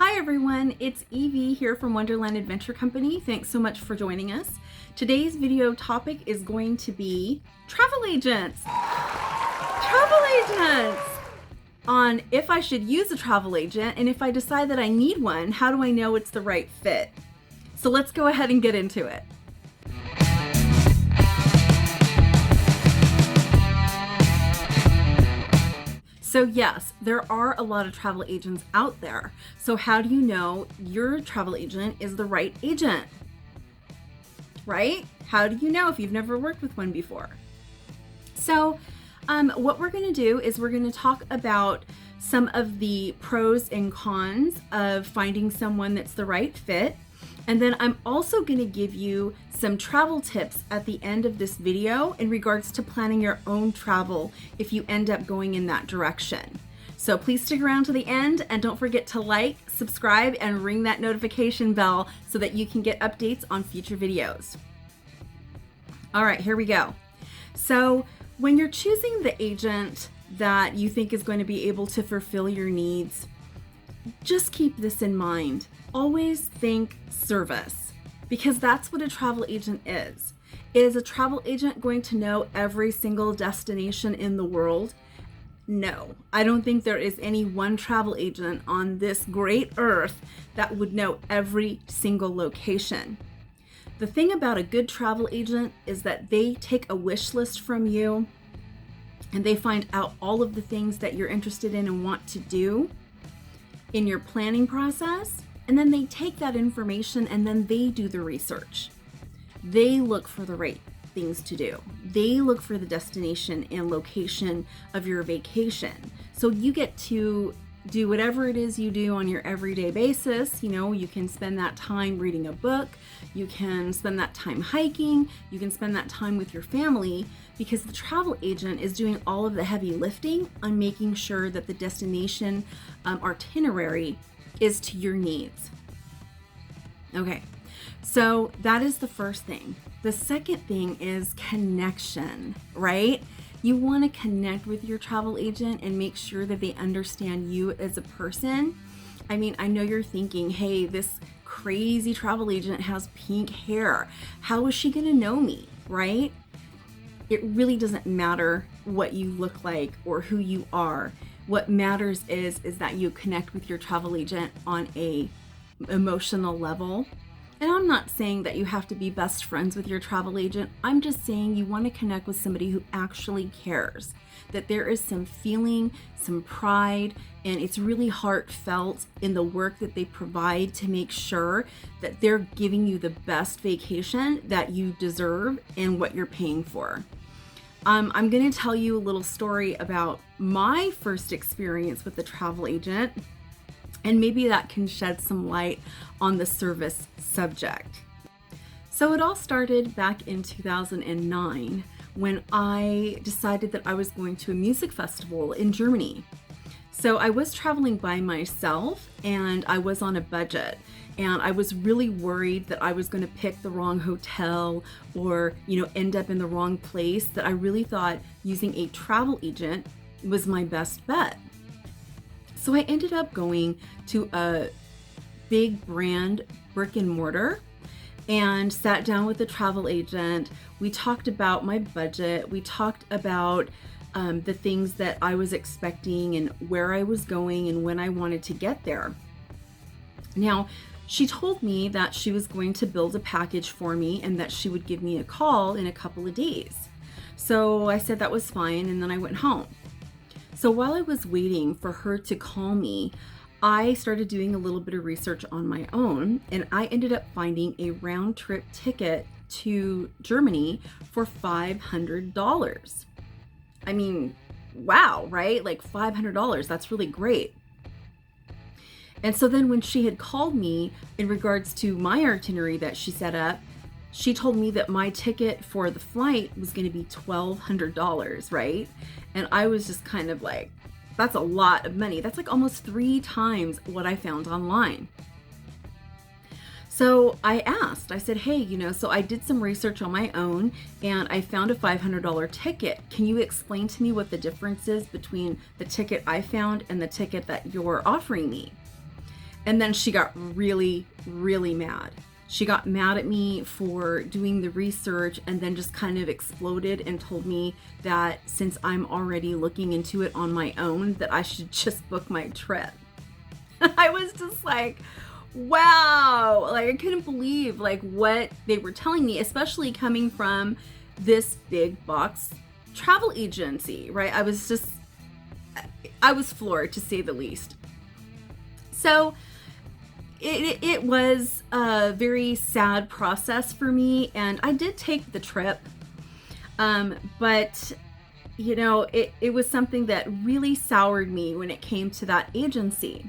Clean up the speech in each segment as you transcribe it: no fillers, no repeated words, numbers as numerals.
Hi everyone, it's Evie here from Wonderland Adventure Company. Thanks so much for joining us. Today's video topic is going to be travel agents. Travel agents! On if I should use a travel agent, and if I decide that I need one, how do I know it's the right fit? So let's go ahead and get into it. So yes, there are a lot of travel agents out there. So how do you know your travel agent is the right agent? Right? How do you know if you've never worked with one before? So what we're going to do is we're going to talk about some of the pros and cons of finding someone that's the right fit. And then I'm also going to give you some travel tips at the end of this video in regards to planning your own travel if you end up going in that direction. So please stick around to the end and don't forget to like, subscribe, and ring that notification bell so that you can get updates on future videos. All right, here we go. So when you're choosing the agent that you think is going to be able to fulfill your needs, just keep this in mind. Always think service, because that's what a travel agent is. Is a travel agent going to know every single destination in the world? No, I don't think there is any one travel agent on this great earth that would know every single location. The thing about a good travel agent is that they take a wish list from you and they find out all of the things that you're interested in and want to do in your planning process. And then they take that information and then they do the research. They look for the right things to do. They look for the destination and location of your vacation. So you get to do whatever it is you do on your everyday basis. You know, you can spend that time reading a book. You can spend that time hiking. You can spend that time with your family, because the travel agent is doing all of the heavy lifting on making sure that the destination itinerary is to your needs. Okay, so that is the first thing. The second thing is connection, right? You want to connect with your travel agent and make sure that they understand you as a person. I mean, I know you're thinking, hey, this crazy travel agent has pink hair. How is she going to know me, right? It really doesn't matter what you look like or who you are. What matters is that you connect with your travel agent on a emotional level. And I'm not saying that you have to be best friends with your travel agent. I'm just saying you want to connect with somebody who actually cares, that there is some feeling, some pride, and it's really heartfelt in the work that they provide to make sure that they're giving you the best vacation that you deserve and what you're paying for. I'm going to tell you a little story about my first experience with the travel agent, and maybe that can shed some light on the service subject. So it all started back in 2009 when I decided that I was going to a music festival in Germany. So I was traveling by myself and I was on a budget. And I was really worried that I was going to pick the wrong hotel or, end up in the wrong place, that I really thought using a travel agent was my best bet. So I ended up going to a big brand brick and mortar and sat down with the travel agent. We talked about my budget. We talked about the things that I was expecting and where I was going and when I wanted to get there. Now, she told me that she was going to build a package for me and that she would give me a call in a couple of days. So I said that was fine, and then I went home. So while I was waiting for her to call me, I started doing a little bit of research on my own, and I ended up finding a round trip ticket to Germany for $500. I mean, wow, right? Like $500, that's really great. And so then when she had called me in regards to my itinerary that she set up, she told me that my ticket for the flight was going to be $1,200, right? And I was just kind of like, that's a lot of money. That's like almost 3 times what I found online. So I asked, I said, hey, so I did some research on my own and I found a $500 ticket. Can you explain to me what the difference is between the ticket I found and the ticket that you're offering me? And then she got really, really mad. She got mad at me for doing the research and then just kind of exploded and told me that since I'm already looking into it on my own, that I should just book my trip. I was just like, wow, like I couldn't believe like what they were telling me, especially coming from this big box travel agency, right? I was floored, to say the least. So it was a very sad process for me, and I did take the trip, but you know, it was something that really soured me when it came to that agency.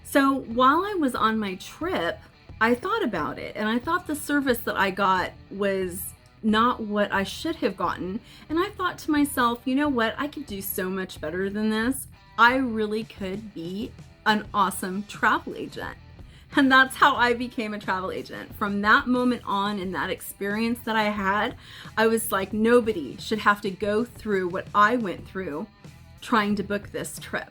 So while I was on my trip, I thought about it, and I thought the service that I got was not what I should have gotten. And I thought to myself, you know what? I could do so much better than this. I really could be an awesome travel agent. And that's how I became a travel agent. From that moment on, and that experience that I had, I was like, nobody should have to go through what I went through trying to book this trip.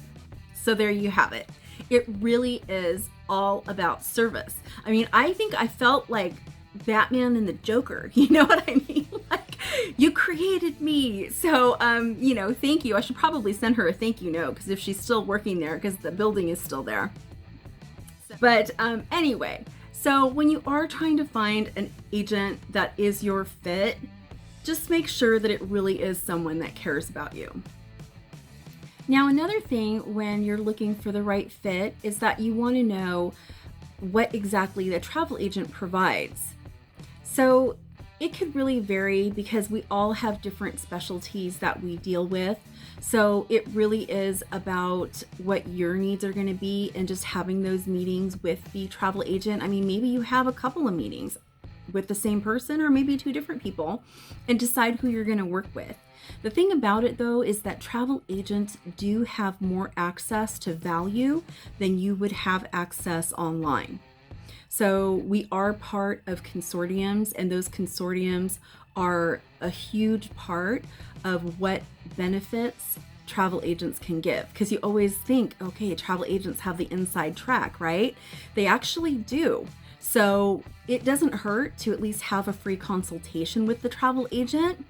So there you have it. It really is all about service. I mean, I think I felt like Batman and the Joker. You know what I mean? Like, you created me. So, you know, thank you. I should probably send her a thank you note, because if she's still working there, because the building is still there. But anyway, so when you are trying to find an agent that is your fit, just make sure that it really is someone that cares about you. Now, another thing when you're looking for the right fit is that you want to know what exactly the travel agent provides. So it could really vary because we all have different specialties that we deal with. So it really is about what your needs are going to be and just having those meetings with the travel agent. I mean, maybe you have a couple of meetings with the same person, or maybe two different people, and decide who you're going to work with. The thing about it though is that travel agents do have more access to value than you would have access online. So we are part of consortiums, and those consortiums are a huge part of what benefits travel agents can give. Because you always think, okay, travel agents have the inside track, right? They actually do. So it doesn't hurt to at least have a free consultation with the travel agent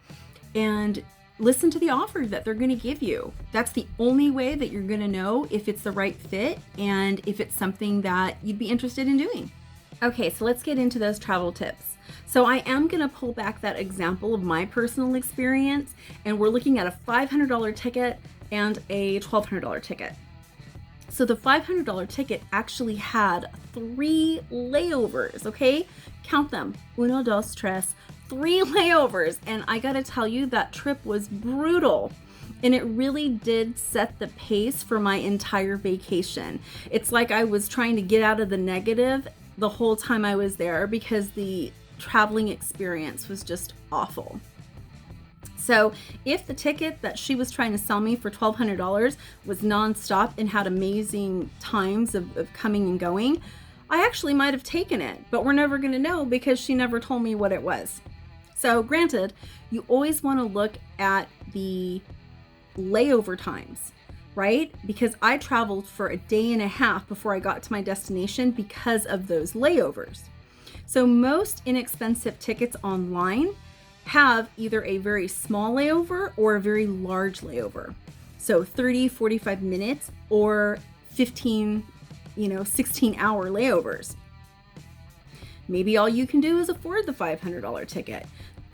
and listen to the offer that they're going to give you. That's the only way that you're going to know if it's the right fit and if it's something that you'd be interested in doing. Okay, so let's get into those travel tips. So I am going to pull back that example of my personal experience, and we're looking at a $500 ticket and a $1,200 ticket. So the $500 ticket actually had 3 layovers, okay? Count them. 1, 2, 3. 3 layovers. And I gotta tell you, that trip was brutal. And it really did set the pace for my entire vacation. It's like I was trying to get out of the negative the whole time I was there, because the traveling experience was just awful. So if the ticket that she was trying to sell me for $1,200 was nonstop and had amazing times of coming and going, I actually might have taken it, but we're never going to know because she never told me what it was. So granted, you always want to look at the layover times, right? Because I traveled for a day and a half before I got to my destination because of those layovers. So most inexpensive tickets online have either a very small layover or a very large layover. So 30, 45 minutes or 15, 16-hour layovers. Maybe all you can do is afford the $500 ticket.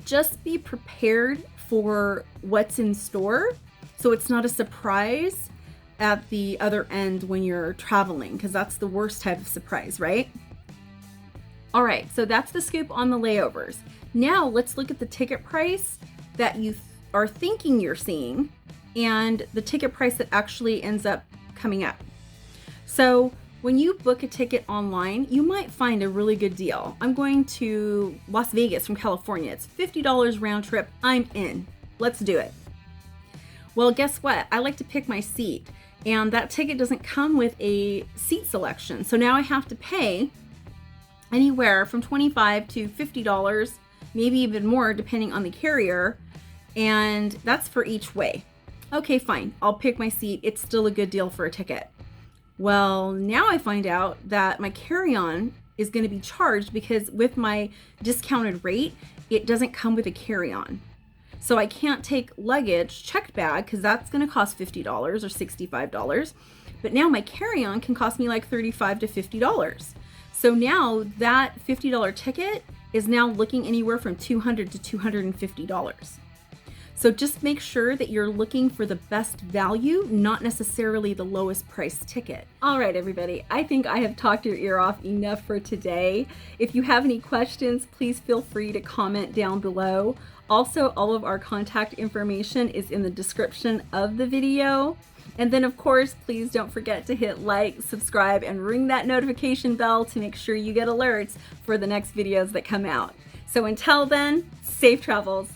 Just be prepared for what's in store, so it's not a surprise at the other end when you're traveling, because that's the worst type of surprise, right? All right, so that's the scoop on the layovers. Now let's look at the ticket price that you are thinking you're seeing and the ticket price that actually ends up coming up. So when you book a ticket online, you might find a really good deal. I'm going to Las Vegas from California. It's $50 round trip. I'm in. Let's do it. Well, guess what? I like to pick my seat, and that ticket doesn't come with a seat selection. So now I have to pay anywhere from $25 to $50, maybe even more depending on the carrier, and that's for each way. Okay, fine. I'll pick my seat. It's still a good deal for a ticket. Well, now I find out that my carry-on is going to be charged because with my discounted rate, it doesn't come with a carry-on. So I can't take luggage, checked bag, because that's going to cost $50 or $65. But now my carry-on can cost me like $35 to $50. So now that $50 ticket is now looking anywhere from $200 to $250. So just make sure that you're looking for the best value, not necessarily the lowest price ticket. All right, everybody, I think I have talked your ear off enough for today. If you have any questions, please feel free to comment down below. Also, all of our contact information is in the description of the video. And then of course, please don't forget to hit like, subscribe, and ring that notification bell to make sure you get alerts for the next videos that come out. So until then, safe travels.